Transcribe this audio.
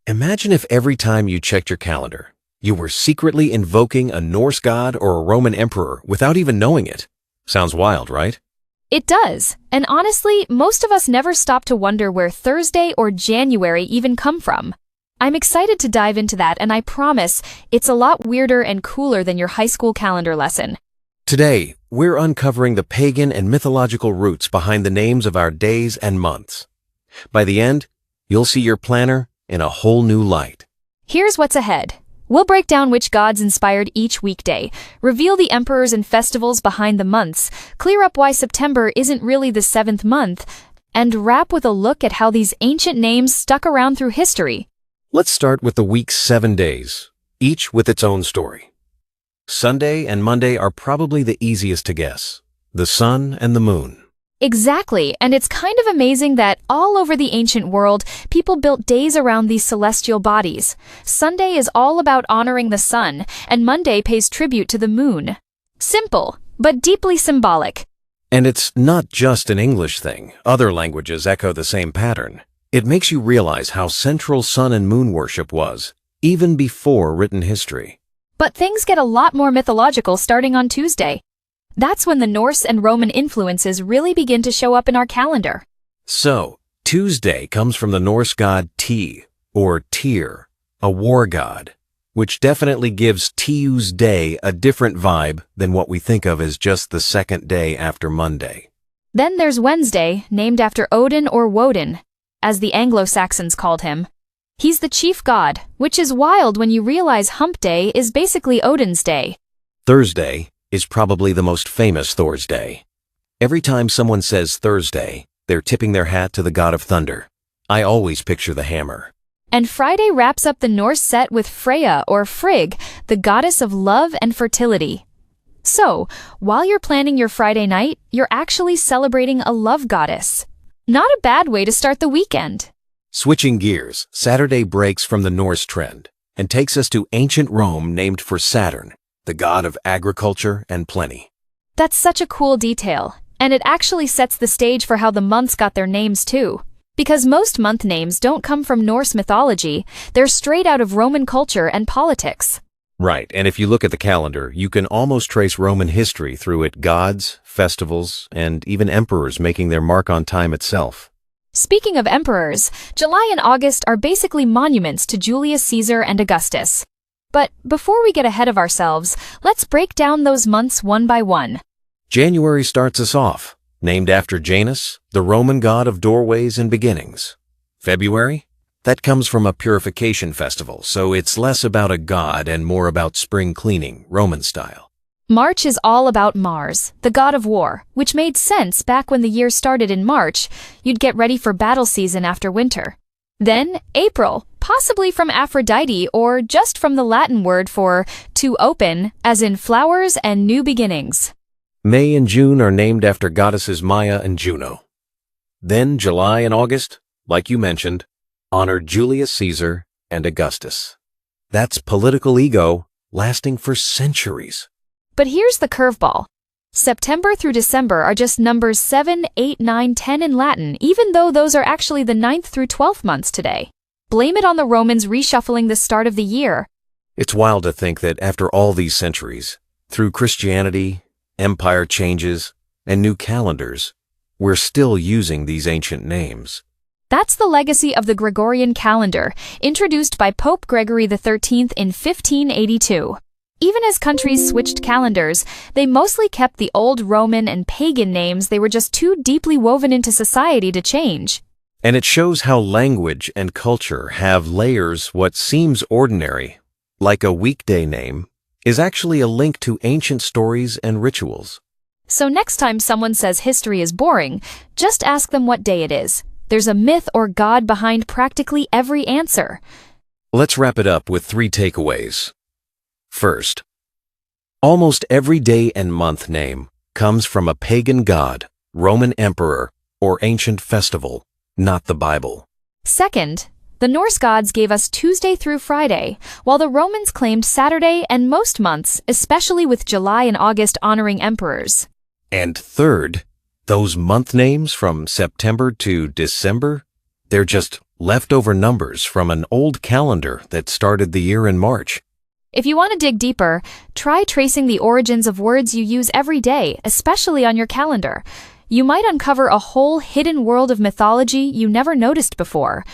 Imagine if every time you checked your calendar, you were secretly invoking a Norse god or a Roman emperor without even knowing it. Sounds wild, right? It does. And honestly, most of us never stop to wonder where Thursday or January even come from. I'm excited to dive into that, and I promise it's a lot weirder and cooler than your high school calendar lesson. Today, we're uncovering the pagan and mythological roots behind the names of our days and months. By the end, you'll see your planner in a whole new light. Here's what's ahead. We'll break down which gods inspired each weekday, reveal the emperors and festivals behind the months, clear up why September isn't really the 7th month, and wrap with a look at how these ancient names stuck around through history. Let's start with the week's 7 days, each with its own story. Sunday and Monday are probably the easiest to guess. The sun and the moon. Exactly, and it's kind of amazing that all over the ancient world, people built days around these celestial bodies. Sunday is all about honoring the sun, and Monday pays tribute to the moon. Simple, but deeply symbolic. And it's not just an English thing. Other languages echo the same pattern. It makes you realize how central sun and moon worship was, even before written history. But things get a lot more mythological starting on Tuesday. That's when the Norse and Roman influences really begin to show up in our calendar. So, Tuesday comes from the Norse god or Tyr, a war god, which definitely gives Tuesday a different vibe than what we think of as just the second day after Monday. Then there's Wednesday, named after Odin or Woden, as the Anglo-Saxons called him. He's the chief god, which is wild when you realize Hump Day is basically Odin's day. Thursday is probably the most famous Thor's Day. Every time someone says Thursday, they're tipping their hat to the god of thunder. I always picture the hammer. And Friday wraps up the Norse set with Freya or Frigg, the goddess of love and fertility. So, while you're planning your Friday night, you're actually celebrating a love goddess. Not a bad way to start the weekend. Switching gears, Saturday breaks from the Norse trend and takes us to ancient Rome named for Saturn, the god of agriculture and plenty. That's such a cool detail, and it actually sets the stage for how the months got their names too. Because most month names don't come from Norse mythology, they're straight out of Roman culture and politics. Right, and if you look at the calendar, you can almost trace Roman history through it: gods, festivals, and even emperors making their mark on time itself. Speaking of emperors, July and August are basically monuments to Julius Caesar and Augustus. But before we get ahead of ourselves, let's break down those months one by one. January starts us off, named after Janus, the Roman god of doorways and beginnings. February? That comes from a purification festival, so it's less about a god and more about spring cleaning, Roman style. March is all about Mars, the god of war, which made sense back when the year started in March. You'd get ready for battle season after winter. Then April, possibly from Aphrodite or just from the Latin word for to open, as in flowers and new beginnings. May and June are named after goddesses Maya and Juno. Then July and August, like you mentioned, honor Julius Caesar and Augustus. That's political ego lasting for centuries. But here's the curveball. September through December are just numbers 7, 8, 9, 10 in Latin, even though those are actually the 9th through 12th months today. Blame it on the Romans reshuffling the start of the year. It's wild to think that after all these centuries, through Christianity, empire changes, and new calendars, we're still using these ancient names. That's the legacy of the Gregorian calendar, introduced by Pope Gregory XIII in 1582. Even as countries switched calendars, they mostly kept the old Roman and pagan names. They were just too deeply woven into society to change. And it shows how language and culture have layers. What seems ordinary, like a weekday name, is actually a link to ancient stories and rituals. So next time someone says history is boring, just ask them what day it is. There's a myth or god behind practically every answer. Let's wrap it up with 3 takeaways. First, almost every day and month name comes from a pagan god, Roman emperor, or ancient festival, not the Bible. Second, the Norse gods gave us Tuesday through Friday, while the Romans claimed Saturday and most months, especially with July and August honoring emperors. And third, those month names from September to December, they're just leftover numbers from an old calendar that started the year in March. If you want to dig deeper, try tracing the origins of words you use every day, especially on your calendar. You might uncover a whole hidden world of mythology you never noticed before.